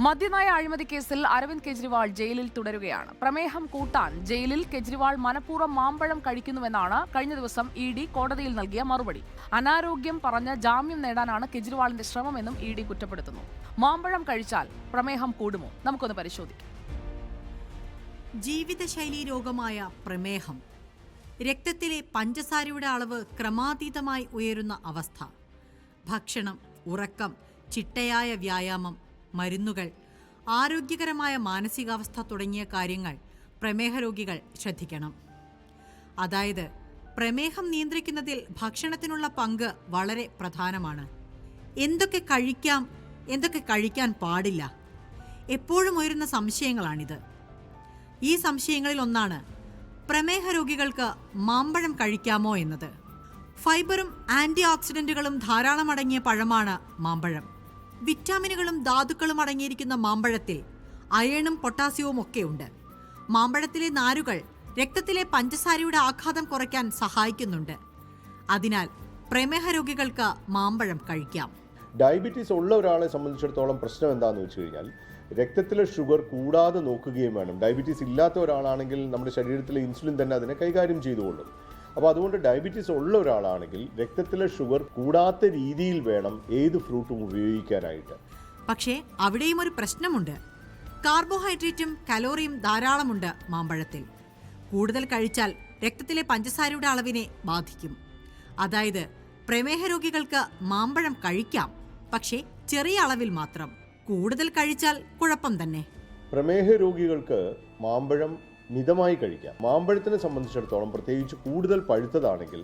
മദ്യനയ അഴിമതി കേസിൽ അരവിന്ദ് കെജ്രിവാൾ ജയിലിൽ തുടരുകയാണ്. പ്രമേഹം കൂട്ടാൻ ജയിലിൽ കെജ്രിവാൾ മനഃപൂർവ്വം മാമ്പഴം കഴിക്കുന്നുവെന്നാണ് കഴിഞ്ഞ ദിവസം ഇഡി കോടതിയിൽ നൽകിയ മറുപടി. അനാരോഗ്യം പറഞ്ഞ് ജാമ്യം നേടാനാണ് കെജ്രിവാളിന്റെ ശ്രമമെന്നും ഇഡി കുറ്റപ്പെടുത്തുന്നു. മാമ്പഴം കഴിച്ചാൽ പ്രമേഹം കൂടുമോ? നമുക്കൊന്ന് പരിശോധിക്കാം. ജീവിതശൈലീ രോഗമായ പ്രമേഹം, രക്തത്തിലെ പഞ്ചസാരയുടെ അളവ് ക്രമാതീതമായി ഉയരുന്ന അവസ്ഥ, ഭക്ഷണം, ഉറക്കം, ചിട്ടയായ വ്യായാമം, മരുന്നുകൾ, ആരോഗ്യകരമായ മാനസികാവസ്ഥ തുടങ്ങിയ കാര്യങ്ങൾ പ്രമേഹ രോഗികൾ ശ്രദ്ധിക്കണം. അതായത് പ്രമേഹം നിയന്ത്രിക്കുന്നതിൽ ഭക്ഷണത്തിനുള്ള പങ്ക് വളരെ പ്രധാനമാണ്. എന്തൊക്കെ കഴിക്കാം, എന്തൊക്കെ കഴിക്കാൻ പാടില്ല, എപ്പോഴും ഉയരുന്ന സംശയങ്ങളാണിത്. ഈ സംശയങ്ങളിൽ ഒന്നാണ് പ്രമേഹ രോഗികൾക്ക് മാമ്പഴം കഴിക്കാമോ എന്നത്. ഫൈബറും ആന്റി ഓക്സിഡന്റുകളും ധാരാളം അടങ്ങിയ പഴമാണ് മാമ്പഴം. വിറ്റാമിനുകളും ധാതുക്കളും അടങ്ങിയിരിക്കുന്ന മാമ്പഴത്തിൽ അയണും പൊട്ടാസ്യവും ഒക്കെ ഉണ്ട്. മാമ്പഴത്തിലെ നാരുകൾ രക്തത്തിലെ പഞ്ചസാരയുടെ ആഘാതം കുറയ്ക്കാൻ സഹായിക്കുന്നുണ്ട്. അതിനാൽ പ്രമേഹ രോഗികൾക്ക് മാമ്പഴം കഴിക്കാം. ഡയബറ്റീസ് ഉള്ള ഒരാളെ സംബന്ധിച്ചിടത്തോളം പ്രശ്നം എന്താണെന്ന് വെച്ച് കഴിഞ്ഞാൽ രക്തത്തിലെ ഷുഗർ കൂടാതെ നോക്കുകയും വേണം. ഡയബറ്റീസ് ഇല്ലാത്ത ഒരാളാണെങ്കിൽ നമ്മുടെ ശരീരത്തിലെ ഇൻസുലിൻ തന്നെ അതിനെ കൈകാര്യം ചെയ്തുകൊള്ളും. അപ്പോൾ അതുകൊണ്ട് ഡയബറ്റീസ് ഉള്ള ഒരാളാണെങ്കിൽ രക്തത്തിലെ ഷുഗർ കൂടാത്ത രീതിയിൽ വേണം ഏത് ഫ്രൂട്ടും ഉപയോഗിക്കാനായിട്ട്. പക്ഷേ അവിടെയും ഒരു പ്രശ്നമുണ്ട്. കാർബോഹൈഡ്രേറ്റും കലോറിയും ധാരാളമുണ്ട് മാമ്പഴത്തിൽ. കൂടുതൽ കഴിച്ചാൽ രക്തത്തിലെ പഞ്ചസാരയുടെ അളവിനെ ബാധിക്കും. അതായത് പ്രമേഹ രോഗികൾക്ക് മാമ്പഴം കഴിക്കാം, പക്ഷേ ചെറിയ അളവിൽ മാത്രം. കൂടുതൽ കഴിച്ചാൽ കുഴപ്പം തന്നെ. പ്രമേഹ രോഗികൾക്ക് മാമ്പഴം മിതമായി കഴിക്കാം. മാമ്പഴത്തിനെ സംബന്ധിച്ചിടത്തോളം പ്രത്യേകിച്ച് കൂടുതൽ പഴുത്തതാണെങ്കിൽ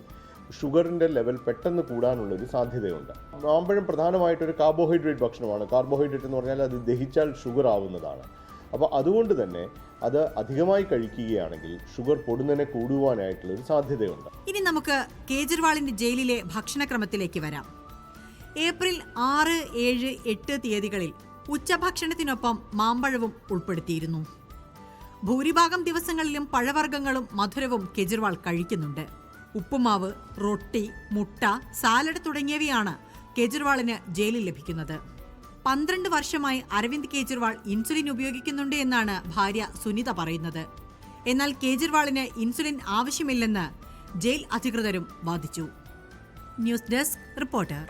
ഷുഗറിൻ്റെ ലെവൽ പെട്ടെന്ന് കൂടാനുള്ളൊരു സാധ്യതയുണ്ട്. മാമ്പഴം പ്രധാനമായിട്ടൊരു കാർബോഹൈഡ്രേറ്റ് ഭക്ഷണമാണ്. കാർബോഹൈഡ്രേറ്റ് എന്ന് പറഞ്ഞാൽ അത് ദഹിച്ചാൽ ഷുഗർ ആവുന്നതാണ്. അപ്പോൾ അതുകൊണ്ട് തന്നെ അത് അധികമായി കഴിക്കുകയാണെങ്കിൽ ഷുഗർ പൊടുന്നനെ കൂടുവാനായിട്ടുള്ളൊരു സാധ്യതയുണ്ട്. ഇനി നമുക്ക് കേജ്രിവാളിന്റെ ജയിലിലെ ഭക്ഷണക്രമത്തിലേക്ക് വരാം. ഏപ്രിൽ 6, 7, 8 തീയതികളിൽ ഉച്ചഭക്ഷണത്തിനൊപ്പം മാമ്പഴവും ഉൾപ്പെടുത്തിയിരുന്നു. ഭൂരിഭാഗം ദിവസങ്ങളിലും പഴവർഗ്ഗങ്ങളും മധുരവും കെജ്രിവാൾ കഴിക്കുന്നുണ്ട്. ഉപ്പുമാവ്, റൊട്ടി, മുട്ട, സാലഡ് തുടങ്ങിയവയാണ് കെജ്രിവാളിന് ജയിലിൽ ലഭിക്കുന്നത്. 12 വർഷമായി അരവിന്ദ് കെജ്രിവാൾ ഇൻസുലിൻ ഉപയോഗിക്കുന്നുണ്ട് എന്നാണ് ഭാര്യ സുനിത പറയുന്നത്. എന്നാൽ കെജ്രിവാളിന് ഇൻസുലിൻ ആവശ്യമില്ലെന്ന് ജയിൽ അധികൃതരും വാദിച്ചു. News desk reporter.